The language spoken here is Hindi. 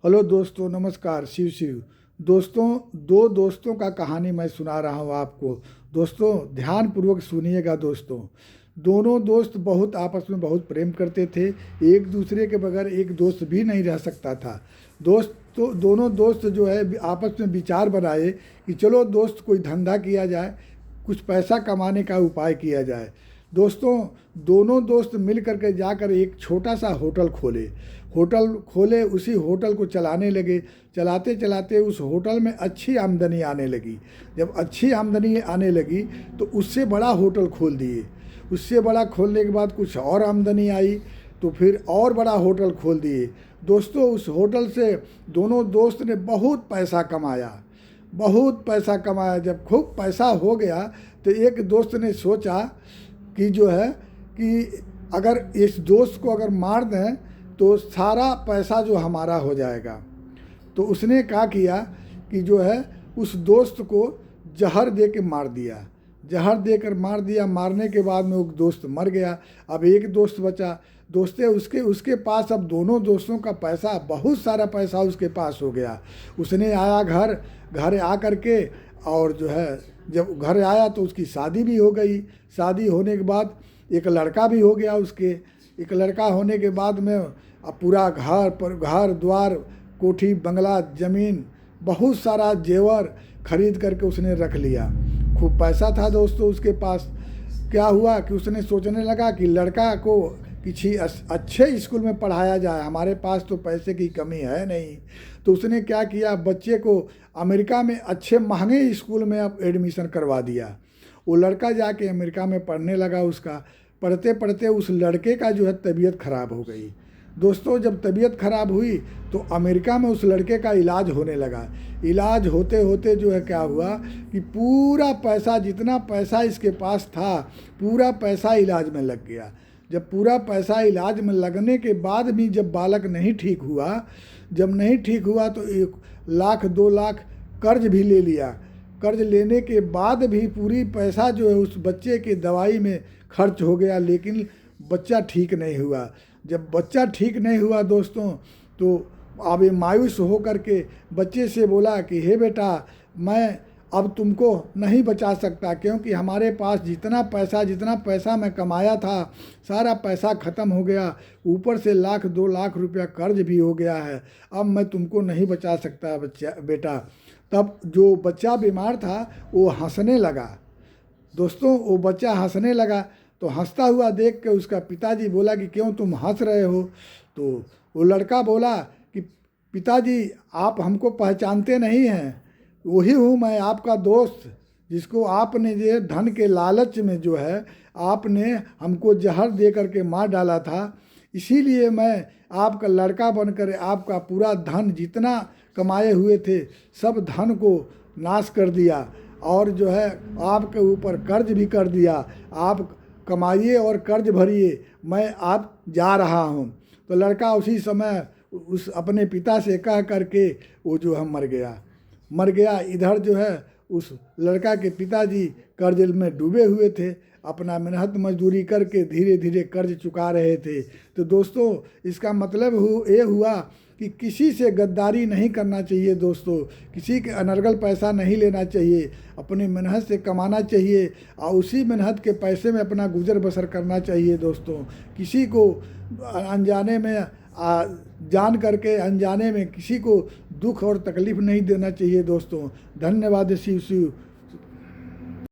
हेलो दोस्तों, नमस्कार। शिव शिव। दोस्तों, दो दोस्तों का कहानी मैं सुना रहा हूँ आपको। दोस्तों, ध्यानपूर्वक सुनिएगा। दोस्तों, दोनों दोस्त बहुत आपस में बहुत प्रेम करते थे। एक दूसरे के बगैर एक दोस्त भी नहीं रह सकता था। दोनों दोस्त जो है आपस में विचार बनाए कि चलो दोस्त कोई धंधा किया जाए, कुछ पैसा कमाने का उपाय किया जाए। दोस्तों, दोनों दोस्त मिल करके जाकर एक छोटा सा होटल खोले। उसी होटल को चलाने लगे। चलाते चलाते उस होटल में अच्छी आमदनी आने लगी। जब अच्छी आमदनी आने लगी तो उससे बड़ा होटल खोल दिए। उससे बड़ा खोलने के बाद कुछ और आमदनी आई तो फिर और बड़ा होटल खोल दिए। दोस्तों, उस होटल से दोनों दोस्त ने बहुत पैसा कमाया। बहुत पैसा कमाया। जब खूब पैसा हो गया तो एक दोस्त ने सोचा कि जो है कि अगर इस दोस्त को अगर मार दें तो सारा पैसा जो हमारा हो जाएगा। तो उसने क्या किया कि जो है उस दोस्त को जहर दे के मार दिया। जहर देकर मार दिया। मारने के बाद में वो दोस्त मर गया। अब एक दोस्त बचा। दोस्ते उसके पास अब दोनों दोस्तों का पैसा, बहुत सारा पैसा उसके पास हो गया। उसने आया घर आ करके, और जो है जब घर आया तो उसकी शादी भी हो गई। शादी होने के बाद एक लड़का भी हो गया उसके। एक लड़का होने के बाद में अब पूरा घर द्वार, कोठी बंगला, ज़मीन, बहुत सारा जेवर खरीद करके उसने रख लिया। खूब पैसा था दोस्तों उसके पास। क्या हुआ कि उसने सोचने लगा कि लड़का को किसी अच्छे स्कूल में पढ़ाया जाए, हमारे पास तो पैसे की कमी है नहीं। तो उसने क्या किया, बच्चे को अमेरिका में अच्छे महंगे स्कूल में अब एडमिशन करवा दिया। वो लड़का जाके अमेरिका में पढ़ने लगा। उसका पढ़ते पढ़ते उस लड़के का जो है तबीयत खराब हो गई। दोस्तों, जब तबीयत खराब हुई तो अमेरिका में उस लड़के का इलाज होने लगा। इलाज होते होते जो है क्या हुआ कि पूरा पैसा, जितना पैसा इसके पास था, पूरा पैसा इलाज में लग गया। जब पूरा पैसा इलाज में लगने के बाद भी जब बालक नहीं ठीक हुआ, जब नहीं ठीक हुआ तो 1 लाख 2 लाख कर्ज भी ले लिया। कर्ज लेने के बाद भी पूरी पैसा जो है उस बच्चे की दवाई में खर्च हो गया, लेकिन बच्चा ठीक नहीं हुआ। जब बच्चा ठीक नहीं हुआ दोस्तों, तो अब ये मायूस हो करके बच्चे से बोला कि हे बेटा, मैं अब तुमको नहीं बचा सकता, क्योंकि हमारे पास जितना पैसा मैं कमाया था, सारा पैसा ख़त्म हो गया। ऊपर से 1 लाख 2 लाख रुपया कर्ज भी हो गया है। अब मैं तुमको नहीं बचा सकता बेटा। तब जो बच्चा बीमार था वो हंसने लगा। दोस्तों, वो बच्चा हंसने लगा। तो हंसता हुआ देख के उसका पिताजी बोला कि क्यों तुम हंस रहे हो? तो वो लड़का बोला कि पिताजी, आप हमको पहचानते नहीं हैं। वही हूँ मैं, आपका दोस्त, जिसको आपने जो धन के लालच में जो है आपने हमको जहर दे करके मार डाला था। इसीलिए मैं आपका लड़का बनकर आपका पूरा धन, जितना कमाए हुए थे, सब धन को नाश कर दिया, और जो है आपके ऊपर कर्ज भी कर दिया। आप कमाइए और कर्ज भरिए, मैं आप जा रहा हूँ। तो लड़का उसी समय उस अपने पिता से कह करके वो जो है मर गया। इधर जो है उस लड़का के पिताजी कर्ज में डूबे हुए थे। अपना मेहनत मजदूरी करके धीरे धीरे कर्ज चुका रहे थे। तो दोस्तों, इसका मतलब ये हुआ कि किसी से गद्दारी नहीं करना चाहिए। दोस्तों, किसी के अनर्गल पैसा नहीं लेना चाहिए। अपनी मेहनत से कमाना चाहिए और उसी मेहनत के पैसे में अपना गुजर बसर करना चाहिए। दोस्तों, किसी को अनजाने में जान करके अनजाने में किसी को दुख और तकलीफ़ नहीं देना चाहिए। दोस्तों, धन्यवाद। शिव शिव।